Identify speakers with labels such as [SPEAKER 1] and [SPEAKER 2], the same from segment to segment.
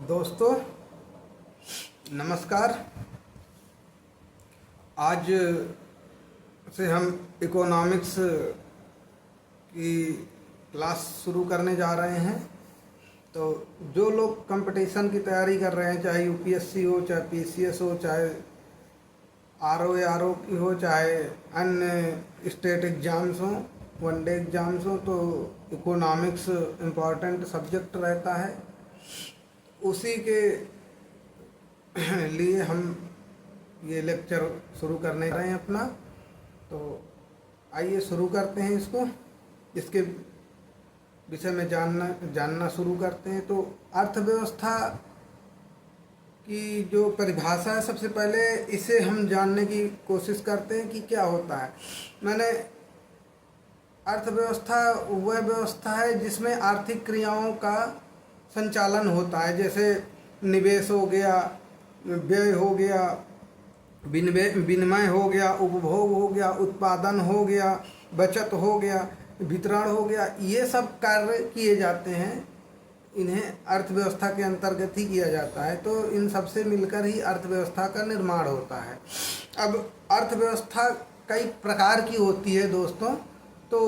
[SPEAKER 1] दोस्तों नमस्कार। आज से हम इकोनॉमिक्स की क्लास शुरू करने जा रहे हैं। तो जो लोग कंपटीशन की तैयारी कर रहे हैं, चाहे यूपीएससी हो, चाहे पीसीएस हो, चाहे आरओ की हो, चाहे अन्य स्टेट एग्ज़ाम्स हों, वनडे एग्ज़ाम्स हों, तो इकोनॉमिक्स इम्पॉर्टेंट सब्जेक्ट रहता है। उसी के लिए हम ये लेक्चर शुरू करने जा रहे हैं अपना। तो आइए शुरू करते हैं इसके विषय में जानना शुरू करते हैं। तो अर्थव्यवस्था की जो परिभाषा है, सबसे पहले इसे हम जानने की कोशिश करते हैं कि क्या होता है। मैंने अर्थव्यवस्था वह व्यवस्था है जिसमें आर्थिक क्रियाओं का संचालन होता है, जैसे निवेश हो गया, व्यय हो गया, विनिमय हो गया, उपभोग हो गया, उत्पादन हो गया, बचत हो गया, वितरण हो गया। ये सब कार्य किए जाते हैं, इन्हें अर्थव्यवस्था के अंतर्गत ही किया जाता है। तो इन सब से मिलकर ही अर्थव्यवस्था का निर्माण होता है। अब अर्थव्यवस्था कई प्रकार की होती है दोस्तों, तो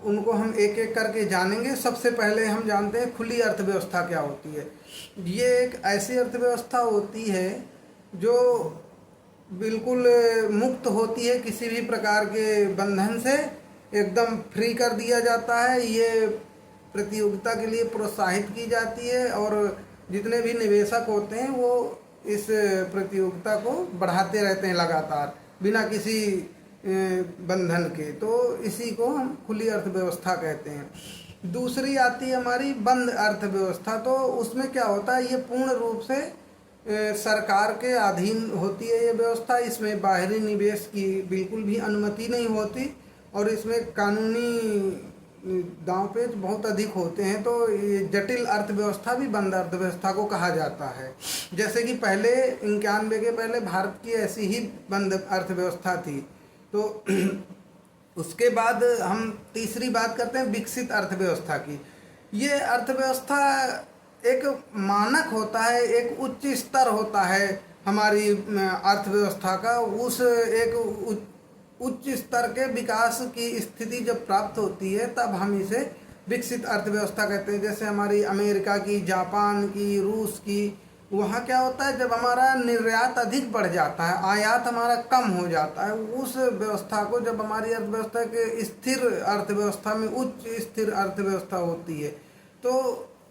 [SPEAKER 1] उनको हम एक एक करके जानेंगे। सबसे पहले हम जानते हैं खुली अर्थव्यवस्था क्या होती है। ये एक ऐसी अर्थव्यवस्था होती है जो बिल्कुल मुक्त होती है, किसी भी प्रकार के बंधन से एकदम फ्री कर दिया जाता है। ये प्रतियोगिता के लिए प्रोत्साहित की जाती है और जितने भी निवेशक होते हैं वो इस प्रतियोगिता को बढ़ाते रहते हैं लगातार, बिना किसी बंधन के। तो इसी को हम खुली अर्थव्यवस्था कहते हैं। दूसरी आती है हमारी बंद अर्थव्यवस्था। तो उसमें क्या होता है, ये पूर्ण रूप से सरकार के अधीन होती है ये व्यवस्था। इसमें बाहरी निवेश की बिल्कुल भी अनुमति नहीं होती और इसमें कानूनी दांव पेच बहुत अधिक होते हैं। तो ये जटिल अर्थव्यवस्था भी बंद अर्थव्यवस्था को कहा जाता है। जैसे कि पहले 91 के पहले भारत की ऐसी ही बंद अर्थव्यवस्था थी। तो उसके बाद हम तीसरी बात करते हैं विकसित अर्थव्यवस्था की। ये अर्थव्यवस्था एक मानक होता है, एक उच्च स्तर होता है हमारी अर्थव्यवस्था का। उस एक उच्च स्तर के विकास की स्थिति जब प्राप्त होती है तब हम इसे विकसित अर्थव्यवस्था कहते हैं। जैसे हमारी अमेरिका की, जापान की, रूस की, वहाँ क्या होता है, जब हमारा निर्यात अधिक बढ़ जाता है, आयात हमारा कम हो जाता है, उस व्यवस्था को जब हमारी अर्थव्यवस्था के स्थिर अर्थव्यवस्था में उच्च स्थिर अर्थव्यवस्था होती है तो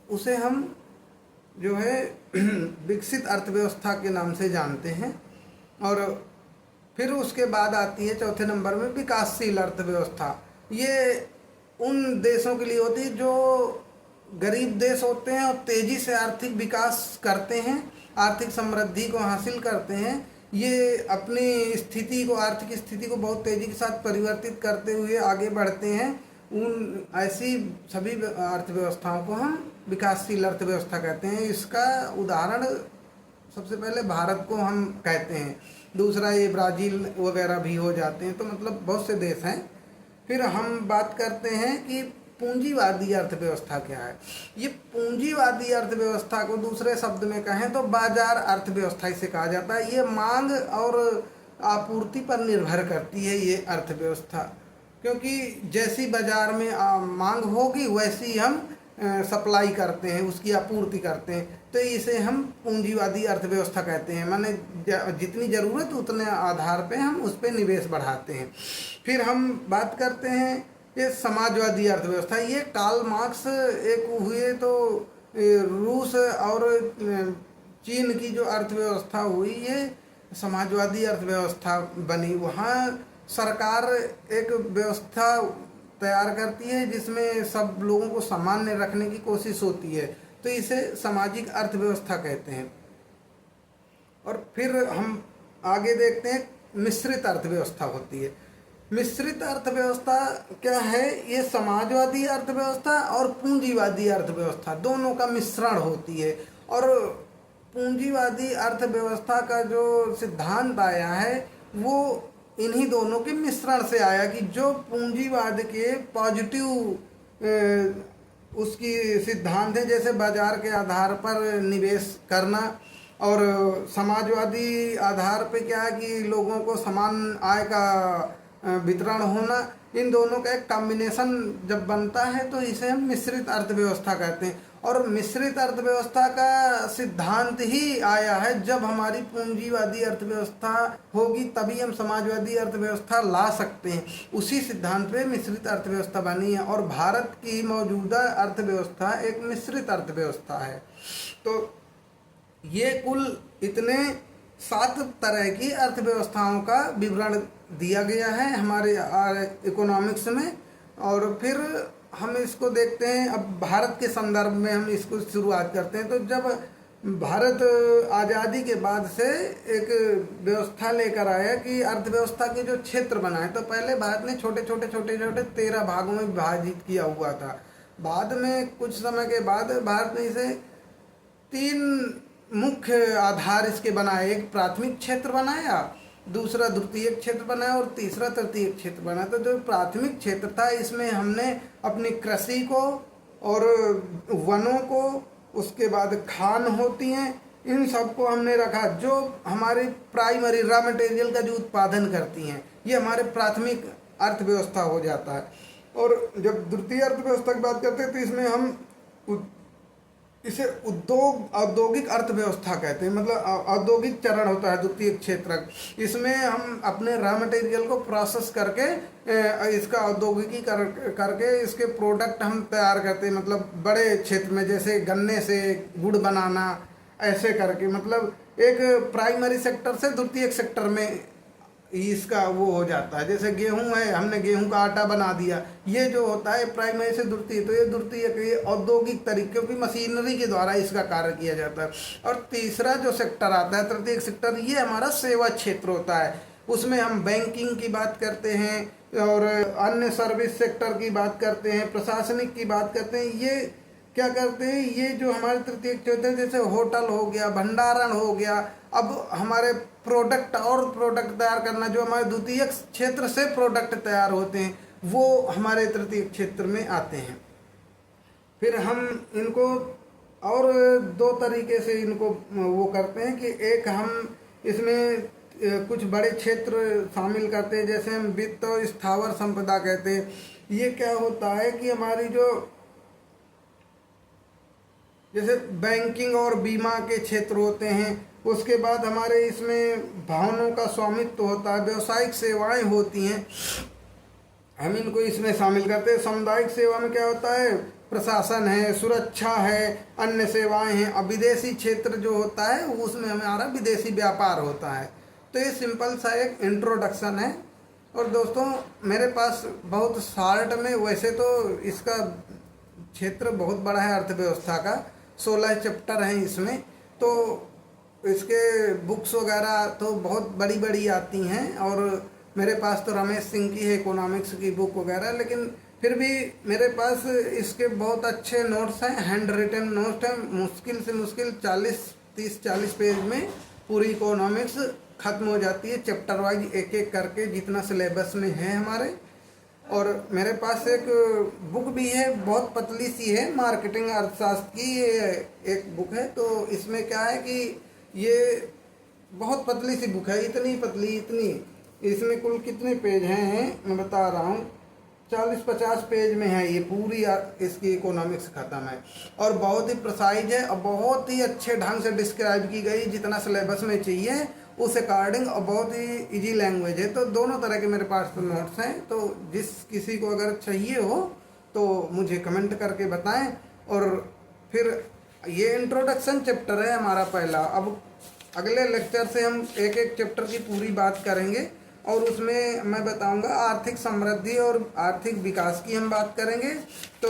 [SPEAKER 1] उसे हम जो है विकसित अर्थव्यवस्था के नाम से जानते हैं। और फिर उसके बाद आती है चौथे नंबर में विकासशील अर्थव्यवस्था। ये उन देशों के लिए होती है जो गरीब देश होते हैं और तेज़ी से आर्थिक विकास करते हैं, आर्थिक समृद्धि को हासिल करते हैं। ये अपनी स्थिति को, आर्थिक स्थिति को बहुत तेज़ी के साथ परिवर्तित करते हुए आगे बढ़ते हैं। उन ऐसी सभी अर्थव्यवस्थाओं को हम विकासशील अर्थव्यवस्था कहते हैं। इसका उदाहरण सबसे पहले भारत को हम कहते हैं, दूसरा ये ब्राज़ील वगैरह भी हो जाते हैं। तो मतलब बहुत से देश हैं। फिर हम बात करते हैं कि पूंजीवादी अर्थव्यवस्था क्या है। ये पूंजीवादी अर्थव्यवस्था को दूसरे शब्द में कहें तो बाजार अर्थव्यवस्था इसे कहा जाता है। ये मांग और आपूर्ति पर निर्भर करती है ये अर्थव्यवस्था, क्योंकि जैसी बाजार में मांग होगी वैसी हम सप्लाई करते हैं, उसकी आपूर्ति करते हैं। तो इसे हम पूंजीवादी अर्थव्यवस्था कहते हैं। माने जितनी ज़रूरत उतने आधार पे हम उस पर निवेश बढ़ाते हैं। फिर हम बात करते हैं ये समाजवादी अर्थव्यवस्था। ये कार्ल मार्क्स एक हुए तो रूस और चीन की जो अर्थव्यवस्था हुई, ये समाजवादी अर्थव्यवस्था बनी। वहाँ सरकार एक व्यवस्था तैयार करती है जिसमें सब लोगों को सामान्य रखने की कोशिश होती है, तो इसे सामाजिक अर्थव्यवस्था कहते हैं। और फिर हम आगे देखते हैं मिश्रित अर्थव्यवस्था होती है। मिश्रित अर्थव्यवस्था क्या है, ये समाजवादी अर्थव्यवस्था और पूंजीवादी अर्थव्यवस्था दोनों का मिश्रण होती है। और पूंजीवादी अर्थव्यवस्था का जो सिद्धांत आया है वो इन्हीं दोनों के मिश्रण से आया कि जो पूंजीवाद के पॉजिटिव उसकी सिद्धांत है, जैसे बाजार के आधार पर निवेश करना और समाजवादी आधार पे क्या है कि लोगों को समान आय का वितरण होना, इन दोनों का एक कॉम्बिनेशन जब बनता है तो इसे हम मिश्रित अर्थव्यवस्था कहते हैं। और मिश्रित अर्थव्यवस्था का सिद्धांत ही आया है जब हमारी पूंजीवादी अर्थव्यवस्था होगी तभी हम समाजवादी अर्थव्यवस्था ला सकते हैं। उसी सिद्धांत पे मिश्रित अर्थव्यवस्था बनी है और भारत की मौजूदा अर्थव्यवस्था एक मिश्रित अर्थव्यवस्था है। तो ये कुल इतने 7 तरह की अर्थव्यवस्थाओं का विवरण दिया गया है हमारे इकोनॉमिक्स में। और फिर हम इसको देखते हैं, अब भारत के संदर्भ में हम इसको शुरुआत करते हैं। तो जब भारत आज़ादी के बाद से एक व्यवस्था लेकर आया कि अर्थव्यवस्था के जो क्षेत्र बनाए, तो पहले भारत ने छोटे छोटे 13 भागों में विभाजित किया हुआ था। बाद में कुछ समय के बाद भारत ने इसे 3 मुख्य आधार इसके बनाए। एक प्राथमिक क्षेत्र बनाया, दूसरा द्वितीयक क्षेत्र बनाया और तीसरा तृतीयक क्षेत्र बनाया। तो जो प्राथमिक क्षेत्र था इसमें हमने अपनी कृषि को और वनों को, उसके बाद खान होती हैं, इन सबको हमने रखा जो हमारे प्राइमरी रॉ मटेरियल का जो उत्पादन करती हैं, ये हमारे प्राथमिक अर्थव्यवस्था हो जाता है। और जब द्वितीय अर्थव्यवस्था की बात करते हैं तो इसमें हम इसे औद्योगिक अर्थव्यवस्था कहते हैं, मतलब औद्योगिक चरण होता है द्वितीय क्षेत्र। इसमें हम अपने रॉ मटेरियल को प्रोसेस करके इसका औद्योगिकीकरण करके इसके प्रोडक्ट हम तैयार करते हैं, मतलब बड़े क्षेत्र में, जैसे गन्ने से गुड़ बनाना, ऐसे करके, मतलब एक प्राइमरी सेक्टर से द्वितीय सेक्टर में इसका वो हो जाता है। जैसे गेहूं है, हमने गेहूं का आटा बना दिया, ये जो होता है प्राइमरी से द्वितीय, तो ये द्वितीय के औद्योगिक तरीकों की मशीनरी के द्वारा इसका कार्य किया जाता है। और तीसरा जो सेक्टर आता है तृतीय सेक्टर, ये हमारा सेवा क्षेत्र होता है। उसमें हम बैंकिंग की बात करते हैं और अन्य सर्विस सेक्टर की बात करते हैं, प्रशासनिक की बात करते हैं। ये क्या करते हैं, ये जो हमारे तृतीय क्षेत्र है, जैसे होटल हो गया, भंडारण हो गया, अब हमारे प्रोडक्ट तैयार करना, जो हमारे द्वितीय क्षेत्र से प्रोडक्ट तैयार होते हैं, वो हमारे तृतीय क्षेत्र में आते हैं। फिर हम इनको और 2 तरीके से इनको वो करते हैं कि एक हम इसमें कुछ बड़े क्षेत्र शामिल करते हैं, जैसे हम वित्त और स्थावर संपदा कहते हैं। ये क्या होता है कि हमारी जो जैसे बैंकिंग और बीमा के क्षेत्र होते हैं, उसके बाद हमारे इसमें भवनों का स्वामित्व होता है, व्यावसायिक सेवाएं होती हैं, हम इनको इसमें शामिल करते हैं। सामुदायिक सेवा में क्या होता है, प्रशासन है, सुरक्षा है, अन्य सेवाएं हैं। अब विदेशी क्षेत्र जो होता है उसमें हमारा विदेशी व्यापार होता है। तो ये सिंपल सा एक इंट्रोडक्शन है। और दोस्तों मेरे पास बहुत शॉर्ट में, वैसे तो इसका क्षेत्र बहुत बड़ा है अर्थव्यवस्था का, 16 चैप्टर हैं इसमें, तो इसके बुक्स वगैरह तो बहुत बड़ी बड़ी आती हैं। और मेरे पास तो रमेश सिंह की है इकोनॉमिक्स की बुक वगैरह, लेकिन फिर भी मेरे पास इसके बहुत अच्छे नोट्स हैं, हैंड रिटन नोट्स हैं। मुश्किल से मुश्किल 30-40 पेज में पूरी इकोनॉमिक्स ख़त्म हो जाती है, चैप्टर वाइज एक एक करके, जितना सिलेबस में है हमारे। और मेरे पास एक बुक भी है, बहुत पतली सी है, मार्केटिंग अर्थशास्त्र की ये एक बुक है। तो इसमें क्या है कि ये बहुत पतली सी बुक है, इतनी पतली, इतनी। इसमें कुल कितने पेज हैं मैं बता रहा हूँ, 40-50 पेज में है ये पूरी इसकी इकोनॉमिक्स ख़त्म है। और बहुत ही प्रिसाइज है और बहुत ही अच्छे ढंग से डिस्क्राइब की गई, जितना सिलेबस में चाहिए उस अकॉर्डिंग, और बहुत ही इजी लैंग्वेज है। तो दोनों तरह के मेरे पास तो नोट्स हैं, तो जिस किसी को अगर चाहिए हो तो मुझे कमेंट करके बताएं। और फिर ये इंट्रोडक्शन चैप्टर है हमारा पहला। अब अगले लेक्चर से हम एक एक चैप्टर की पूरी बात करेंगे और उसमें मैं बताऊंगा आर्थिक समृद्धि और आर्थिक विकास की हम बात करेंगे। तो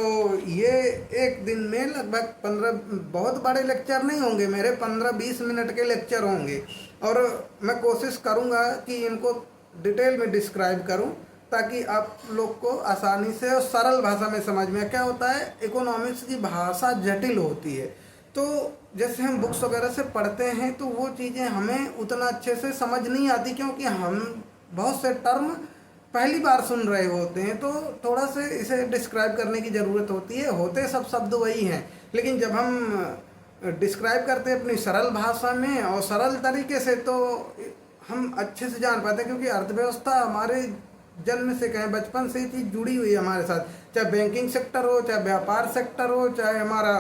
[SPEAKER 1] ये एक दिन में लगभग 15, बहुत बड़े लेक्चर नहीं होंगे मेरे, 15-20 मिनट के लेक्चर होंगे। और मैं कोशिश करूंगा कि इनको डिटेल में डिस्क्राइब करूं ताकि आप लोग को आसानी से और सरल भाषा में समझ में। क्या होता है, इकोनॉमिक्स की भाषा जटिल होती है, तो जैसे हम बुक्स वगैरह से पढ़ते हैं तो वो चीज़ें हमें उतना अच्छे से समझ नहीं आती, क्योंकि हम बहुत से टर्म पहली बार सुन रहे होते हैं, तो थोड़ा से इसे डिस्क्राइब करने की ज़रूरत होती है। होते सब शब्द वही हैं, लेकिन जब हम डिस्क्राइब करते हैं अपनी सरल भाषा में और सरल तरीके से, तो हम अच्छे से जान पाते हैं। क्योंकि अर्थव्यवस्था हमारे जन्म से कहें, बचपन से ही चीज़ जुड़ी हुई है हमारे साथ, चाहे बैंकिंग सेक्टर हो, चाहे व्यापार सेक्टर हो, चाहे हमारा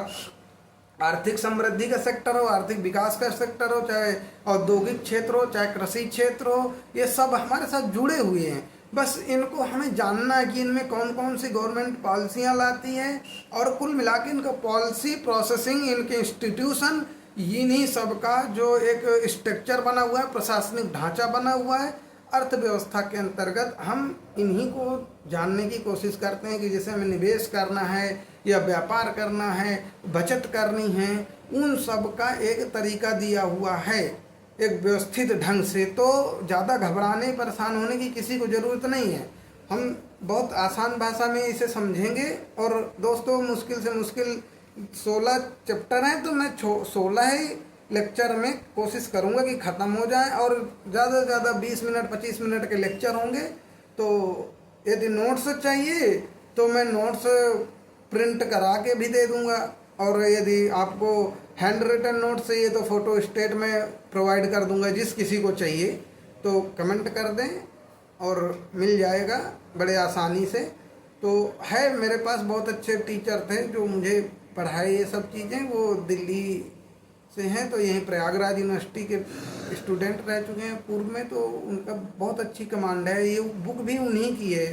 [SPEAKER 1] आर्थिक समृद्धि का सेक्टर हो, आर्थिक विकास का सेक्टर हो, चाहे औद्योगिक क्षेत्र हो, चाहे कृषि क्षेत्र हो, ये सब हमारे साथ जुड़े हुए हैं। बस इनको हमें जानना है कि इनमें कौन कौन सी गवर्नमेंट पॉलिसियाँ लाती हैं, और कुल मिला के इनका पॉलिसी प्रोसेसिंग, इनके इंस्टीट्यूशन, इन्हीं सब का जो एक स्ट्रक्चर बना हुआ है, प्रशासनिक ढांचा बना हुआ है अर्थव्यवस्था के अंतर्गत, हम इन्हीं को जानने की कोशिश करते हैं कि जैसे हमें निवेश करना है या व्यापार करना है, बचत करनी है, उन सब का एक तरीका दिया हुआ है एक व्यवस्थित ढंग से। तो ज़्यादा घबराने परेशान होने की किसी को ज़रूरत नहीं है। हम बहुत आसान भाषा में इसे समझेंगे। और दोस्तों, मुश्किल से मुश्किल 16 चैप्टर हैं, तो मैं 16 ही लेक्चर में कोशिश करूंगा कि ख़त्म हो जाए, और ज़्यादा से ज़्यादा 20 मिनट 25 मिनट के लेक्चर होंगे। तो यदि नोट्स चाहिए तो मैं नोट्स प्रिंट करा के भी दे दूंगा, और यदि आपको हैंड रिटन नोट चाहिए तो फ़ोटो स्टेट में प्रोवाइड कर दूंगा। जिस किसी को चाहिए तो कमेंट कर दें और मिल जाएगा बड़े आसानी से। तो है मेरे पास बहुत अच्छे टीचर थे जो मुझे पढ़ाए ये सब चीज़ें, वो दिल्ली से हैं, तो यहीं प्रयागराज यूनिवर्सिटी के स्टूडेंट रह चुके हैं पूर्व में, तो उनका बहुत अच्छी कमांड है। ये बुक भी उन्हीं की है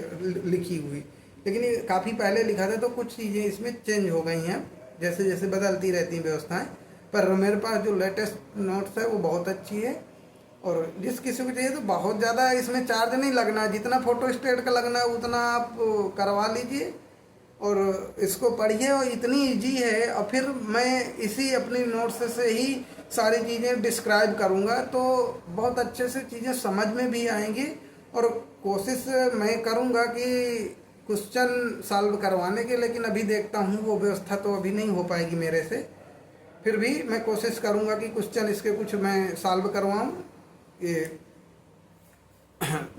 [SPEAKER 1] लिखी हुई, लेकिन ये काफ़ी पहले लिखा था, तो कुछ चीज़ें इसमें चेंज हो गई हैं, जैसे जैसे बदलती रहती हैं व्यवस्थाएं। पर मेरे पास जो लेटेस्ट नोट्स है वो बहुत अच्छी है, और जिस किसी को चाहिए तो बहुत ज़्यादा इसमें चार्ज नहीं लगना है, जितना फ़ोटो स्टेट का लगना है उतना आप करवा लीजिए और इसको पढ़िए। और इतनी इजी है, और फिर मैं इसी अपनी नोट्स से ही सारी चीज़ें डिस्क्राइब करूँगा, तो बहुत अच्छे से चीज़ें समझ में भी आएंगी। और कोशिश मैं करूँगा कि क्वेश्चन सॉल्व करवाने के, लेकिन अभी देखता हूँ वो व्यवस्था तो अभी नहीं हो पाएगी मेरे से। फिर भी मैं कोशिश करूँगा कि क्वेश्चन इसके कुछ मैं सॉल्व करवाऊँ, ये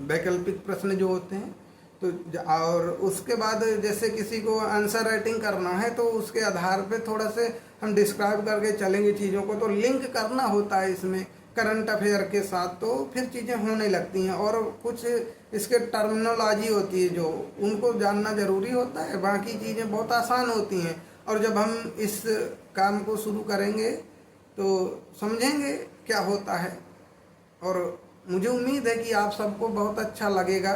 [SPEAKER 1] वैकल्पिक प्रश्न जो होते हैं। तो और उसके बाद जैसे किसी को आंसर राइटिंग करना है, तो उसके आधार पे थोड़ा से हम डिस्क्राइब करके चलेंगे चीज़ों को। तो लिंक करना होता है इसमें करंट अफेयर के साथ, तो फिर चीज़ें होने लगती हैं। और कुछ इसके टर्मिनोलॉजी होती है जो उनको जानना ज़रूरी होता है, बाकी चीज़ें बहुत आसान होती हैं। और जब हम इस काम को शुरू करेंगे तो समझेंगे क्या होता है, और मुझे उम्मीद है कि आप सबको बहुत अच्छा लगेगा।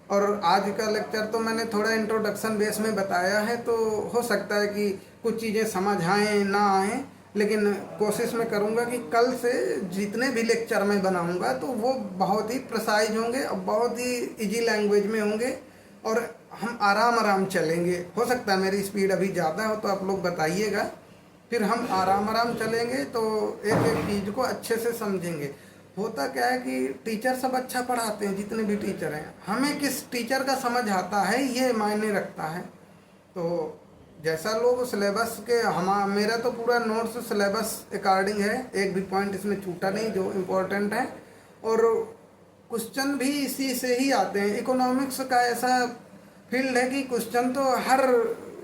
[SPEAKER 1] और आज का लेक्चर तो मैंने थोड़ा इंट्रोडक्शन बेस में बताया है, तो हो सकता है कि कुछ चीज़ें समझ आएँ ना आएँ, लेकिन कोशिश मैं करूँगा कि कल से जितने भी लेक्चर मैं बनाऊँगा तो वो बहुत ही प्रिसाइज होंगे और बहुत ही इजी लैंग्वेज में होंगे, और हम आराम आराम चलेंगे। हो सकता है मेरी स्पीड अभी ज़्यादा हो तो आप लोग बताइएगा, फिर हम आराम आराम चलेंगे तो एक एक चीज़ को अच्छे से समझेंगे। होता क्या है कि टीचर सब अच्छा पढ़ाते हैं, जितने भी टीचर हैं, हमें किस टीचर का समझ आता है ये मायने रखता है। तो जैसा लोग सिलेबस के, मेरा तो पूरा नोट्स सिलेबस अकॉर्डिंग है, एक भी पॉइंट इसमें छूटा नहीं जो इम्पोर्टेंट है। और क्वेश्चन भी इसी से ही आते हैं। इकोनॉमिक्स का ऐसा फील्ड है कि क्वेश्चन तो हर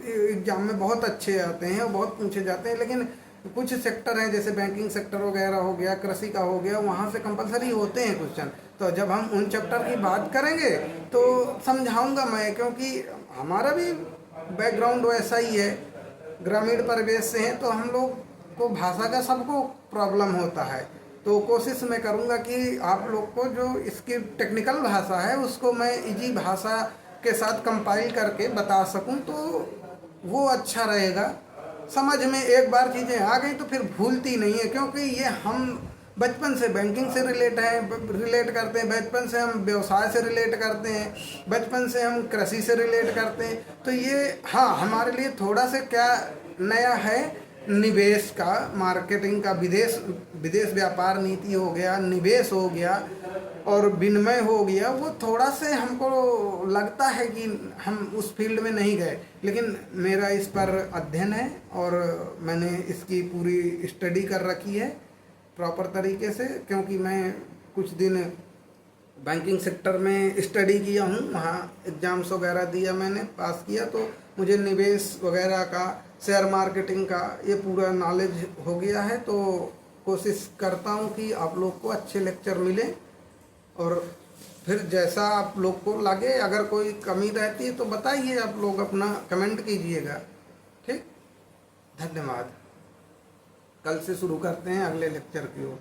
[SPEAKER 1] एग्जाम में बहुत अच्छे आते हैं और बहुत पूछे जाते हैं, लेकिन कुछ सेक्टर हैं जैसे बैंकिंग सेक्टर वगैरह हो गया, कृषि का हो गया, वहाँ से कंपलसरी होते हैं क्वेश्चन। तो जब हम उन चैप्टर की बात करेंगे तो समझाऊंगा मैं, क्योंकि हमारा भी बैकग्राउंड वैसा ही है, ग्रामीण परिवेश से हैं, तो हम लोग को भाषा का सबको प्रॉब्लम होता है। तो कोशिश मैं करूंगा कि आप लोग को जो इसकी टेक्निकल भाषा है उसको मैं इजी भाषा के साथ कंपाइल करके बता सकूं, तो वो अच्छा रहेगा। समझ में एक बार चीज़ें आ गई तो फिर भूलती नहीं है, क्योंकि ये हम बचपन से बैंकिंग से रिलेट करते हैं, बचपन से हम व्यवसाय से रिलेट करते हैं, बचपन से हम कृषि से रिलेट करते हैं। तो ये हाँ हमारे लिए थोड़ा सा क्या नया है, निवेश का, मार्केटिंग का, विदेश व्यापार नीति हो गया, निवेश हो गया और विनिमय हो गया। वो थोड़ा से हमको लगता है कि हम उस फील्ड में नहीं गए, लेकिन मेरा इस पर अध्ययन है और मैंने इसकी पूरी स्टडी कर रखी है प्रॉपर तरीके से। क्योंकि मैं कुछ दिन बैंकिंग सेक्टर में स्टडी किया हूँ, वहाँ एग्ज़ाम्स वगैरह दिया मैंने, पास किया, तो मुझे निवेश वगैरह का, शेयर मार्केटिंग का ये पूरा नॉलेज हो गया है। तो कोशिश करता हूँ कि आप लोग को अच्छे लेक्चर मिले, और फिर जैसा आप लोग को लगे, अगर कोई कमी रहती है तो बताइए, आप लोग अपना कमेंट कीजिएगा। ठीक, धन्यवाद। कल से शुरू करते हैं अगले लेक्चर की ओर।